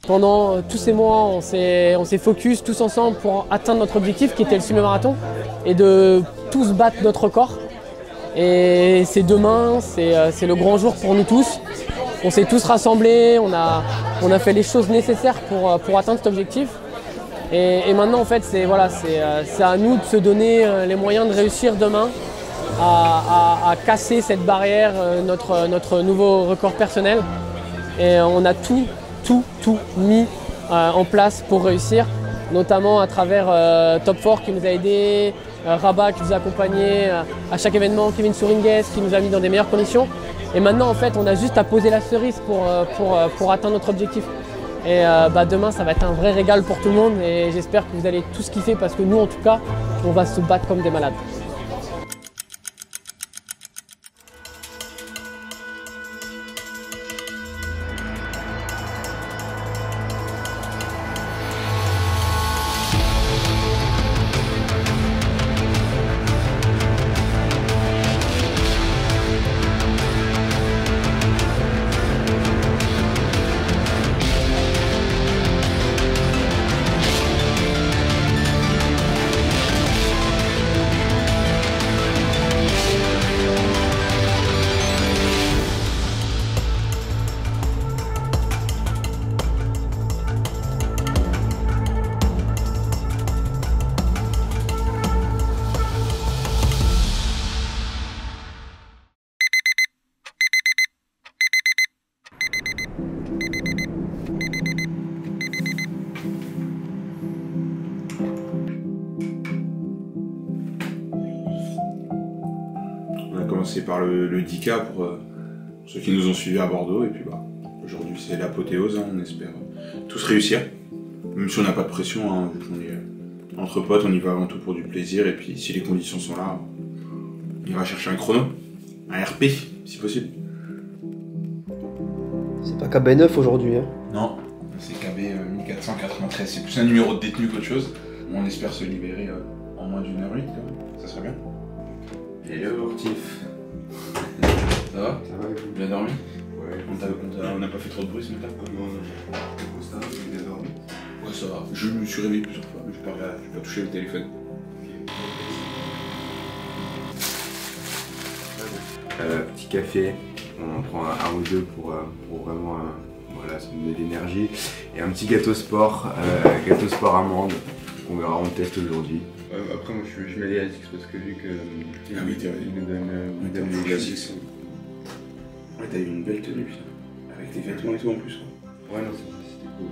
Pendant tous ces mois, on s'est focus tous ensemble pour atteindre notre objectif qui était le semi-marathon et de tous battre notre record. Et c'est demain, c'est le grand jour pour nous tous. On s'est tous rassemblés, on a fait les choses nécessaires pour atteindre cet objectif. Et maintenant, en fait, c'est à nous de se donner les moyens de réussir demain à casser cette barrière, notre nouveau record personnel. Et on a tout mis en place pour réussir, notamment à travers Top 4 qui nous a aidés, Rabat qui nous a accompagnés à chaque événement, Kevin Souringues qui nous a mis dans des meilleures conditions. Et maintenant, en fait, on a juste à poser la cerise pour atteindre notre objectif. Et demain, ça va être un vrai régal pour tout le monde et j'espère que vous allez tous kiffer parce que nous, en tout cas, on va se battre comme des malades. On a commencé par le 10K pour ceux qui nous ont suivis à Bordeaux et puis aujourd'hui c'est l'apothéose, on espère tous réussir, même si on n'a pas de pression, vu qu'on est entre potes, on y va avant tout pour du plaisir et puis si les conditions sont là, on ira chercher un chrono, un RP si possible. C'est pas KB9 aujourd'hui, hein? Non, c'est KB 1493, c'est plus un numéro de détenu qu'autre chose. On espère se libérer en moins d'1h08, ça serait bien. Hello sportif. Ça va? Ça va, bien dormi? Ouais. On n'a pas fait trop de bruit ce matin? Non, ça va, bien dormi? Ouais, ça va. Je me suis réveillé plusieurs fois, mais je n'ai pas touché le téléphone. Petit café, on en prend un ou deux pour vraiment voilà, se donner de l'énergie. Et un petit gâteau sport amande, qu'on verra, on le teste aujourd'hui. Après moi je mets les ASICS parce que vu que il nous donne les ASICS. Ouais, t'as eu une belle tenue, putain. Avec tes vêtements et tout en plus. Ouais, non, c'était cool.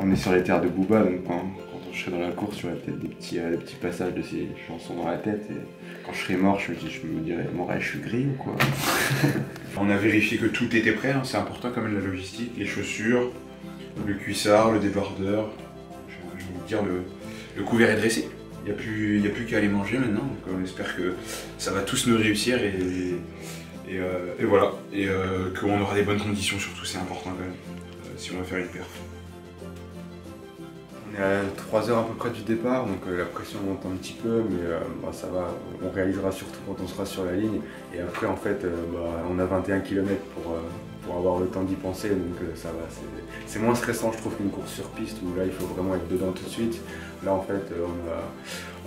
On est sur les terres de Booba, donc quand je serai dans la course, j'aurai peut-être des petits passages de ces chansons dans la tête. Et quand je serai mort, je me dirai, je suis gris ou quoi? On a vérifié que tout était prêt, c'est important quand même la logistique, les chaussures, le cuissard, le débardeur, je vais vous dire, le couvert est dressé. Il n'y a plus qu'à aller manger maintenant, donc on espère que ça va tous nous réussir et voilà. Et qu'on aura des bonnes conditions surtout, c'est important quand même, si on va faire une perf. On est à 3 heures à peu près du départ, donc la pression monte un petit peu, mais ça va, on réalisera surtout quand on sera sur la ligne. Et après en fait, on a 21 km pour avoir le temps d'y penser, donc ça va, c'est moins stressant je trouve qu'une course sur piste où là il faut vraiment être dedans tout de suite. Là en fait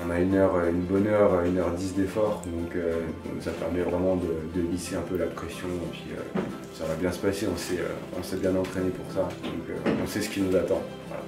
on a une bonne heure, 1h10 d'effort, donc ça permet vraiment de lisser un peu la pression et puis ça va bien se passer, on s'est bien entraîné pour ça, donc on sait ce qui nous attend. Voilà.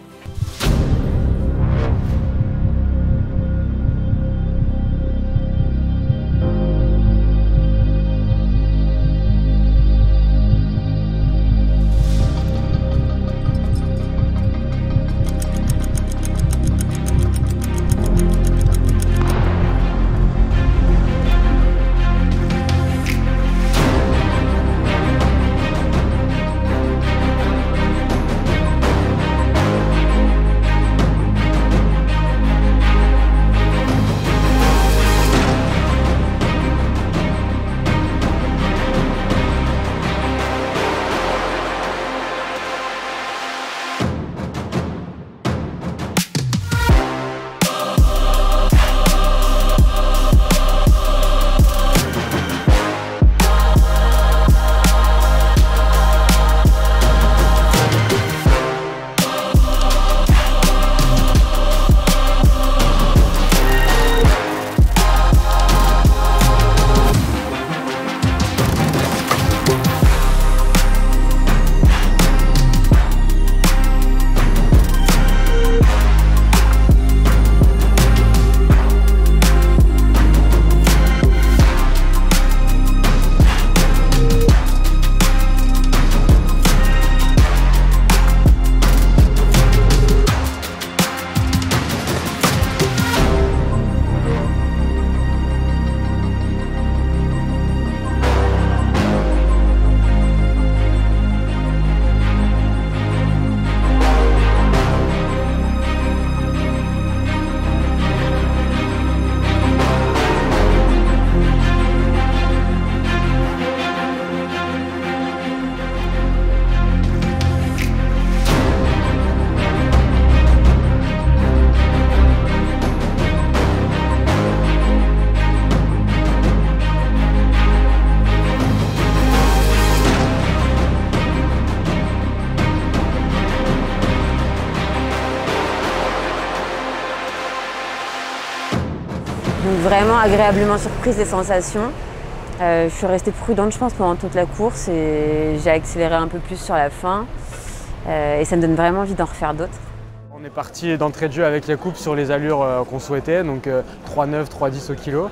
Donc vraiment agréablement surprise des sensations. Je suis restée prudente, je pense, pendant toute la course et j'ai accéléré un peu plus sur la fin. Et ça me donne vraiment envie d'en refaire d'autres. On est parti d'entrée de jeu avec Yacoub sur les allures qu'on souhaitait, donc 3,9, 3,10 au kilo.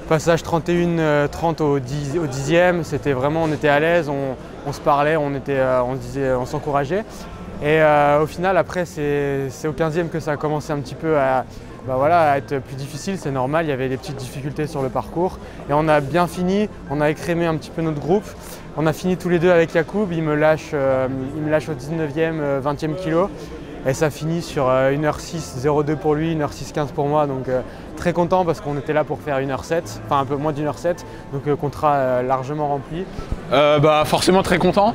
Passage 31-30 au dixième, c'était vraiment, on était à l'aise, on se parlait, on s'encourageait. Et au final, après, c'est au 15e que ça a commencé un petit peu à être plus difficile, c'est normal, il y avait des petites difficultés sur le parcours. Et on a bien fini, on a écrémé un petit peu notre groupe. On a fini tous les deux avec Yacoub, il me lâche au 19e, 20e kilo. Et ça finit sur 1h06.02 pour lui, 1h06.15 pour moi. Donc très content parce qu'on était là pour faire 1h07, enfin un peu moins d'1h07. Donc contrat largement rempli. Forcément très content.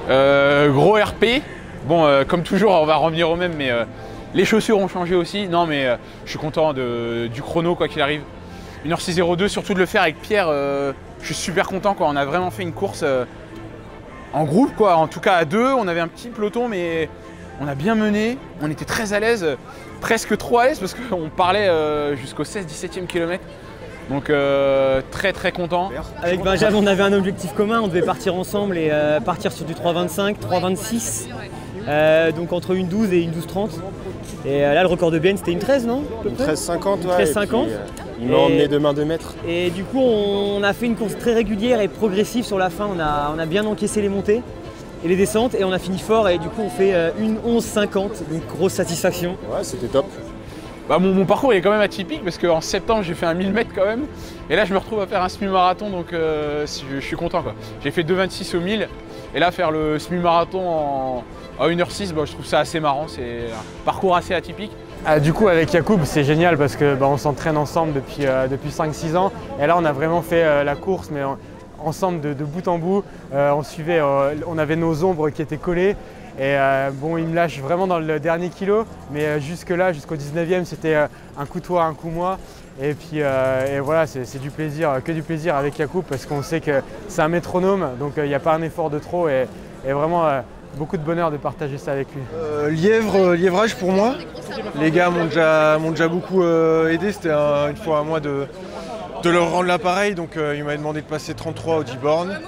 Gros RP. Bon, comme toujours, on va revenir au même, mais les chaussures ont changé aussi. Non, mais je suis content du chrono, quoi qu'il arrive. 1h06.02, surtout de le faire avec Pierre, je suis super content, quoi. On a vraiment fait une course en groupe, quoi. En tout cas à deux, on avait un petit peloton, mais on a bien mené. On était très à l'aise, presque trop à l'aise, parce qu'on parlait jusqu'au 16-17e kilomètre. Donc très très content. Avec Benjamin, on avait un objectif commun, on devait partir ensemble et partir sur du 3,25, 3,26. Donc entre une 12 et une 12,30. Et là, le record de Bienne, c'était une 13, non? Une 13,50, ouais. 13,50. Il m'a emmené de main 2 mètres. Et du coup, on a fait une course très régulière et progressive sur la fin. On a bien encaissé les montées et les descentes et on a fini fort. Et du coup, on fait une 11,50, donc grosse satisfaction. Ouais, c'était top. Mon parcours il est quand même atypique parce qu'en septembre j'ai fait un 1000 mètres quand même. Et là je me retrouve à faire un semi-marathon, donc je suis content, quoi. J'ai fait 2,26 au 1000 et là faire le semi-marathon à 1h06, je trouve ça assez marrant, c'est un parcours assez atypique. Du coup avec Yacoub c'est génial parce que on s'entraîne ensemble depuis 5-6 ans et là on a vraiment fait la course mais ensemble de bout en bout. On avait nos ombres qui étaient collées. Et il me lâche vraiment dans le dernier kilo, mais jusque-là, jusqu'au 19e, c'était un coup toi, un coup moi. Et puis voilà, c'est du plaisir, que du plaisir avec Yacoub parce qu'on sait que c'est un métronome, donc il n'y a pas un effort de trop et vraiment beaucoup de bonheur de partager ça avec lui. Liévrage pour moi. Les gars m'ont déjà beaucoup aidé, c'était une fois à moi de leur rendre l'appareil, donc il m'avait demandé de passer 33 au 10 bornes.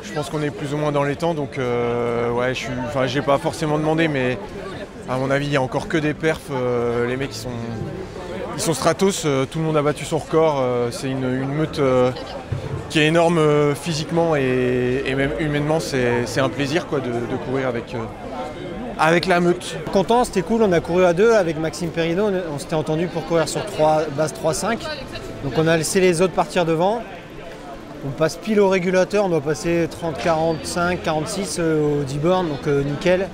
Je pense qu'on est plus ou moins dans les temps, donc ouais, j'ai pas forcément demandé, mais à mon avis, il n'y a encore que des perfs. Les mecs, ils sont stratos, tout le monde a battu son record. C'est une meute qui est énorme physiquement et même humainement, c'est un plaisir, quoi, de courir avec la meute. Content, c'était cool, on a couru à deux avec Maxime Perrino, on s'était entendu pour courir sur base 3,5. Donc on a laissé les autres partir devant. On passe pile au régulateur, on doit passer 30, 45, 46 au 10 bornes, donc nickel.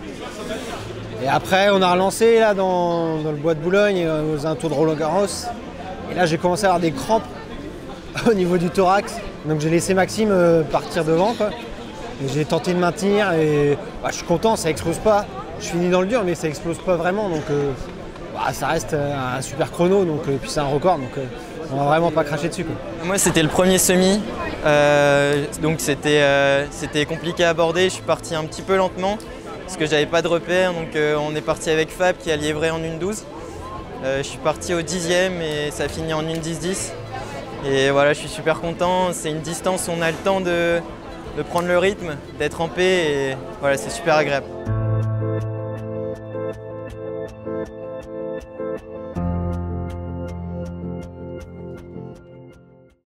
Et après on a relancé là dans le bois de Boulogne, aux alentours de Roland-Garros. Et là j'ai commencé à avoir des crampes au niveau du thorax. Donc j'ai laissé Maxime partir devant, quoi. Et j'ai tenté de maintenir et je suis content, ça explose pas. Je finis dans le dur mais ça explose pas vraiment, donc ça reste un super chrono, donc, puis c'est un record, donc on va vraiment pas cracher dessus, quoi. Moi c'était le premier semi, donc c'était compliqué à aborder. Je suis parti un petit peu lentement parce que j'avais pas de repère, donc on est parti avec Fab qui a livré en 1,12. Je suis parti au 10e et ça finit en 1,10-10. Et voilà, je suis super content. C'est une distance où on a le temps de prendre le rythme, d'être en paix et voilà, c'est super agréable.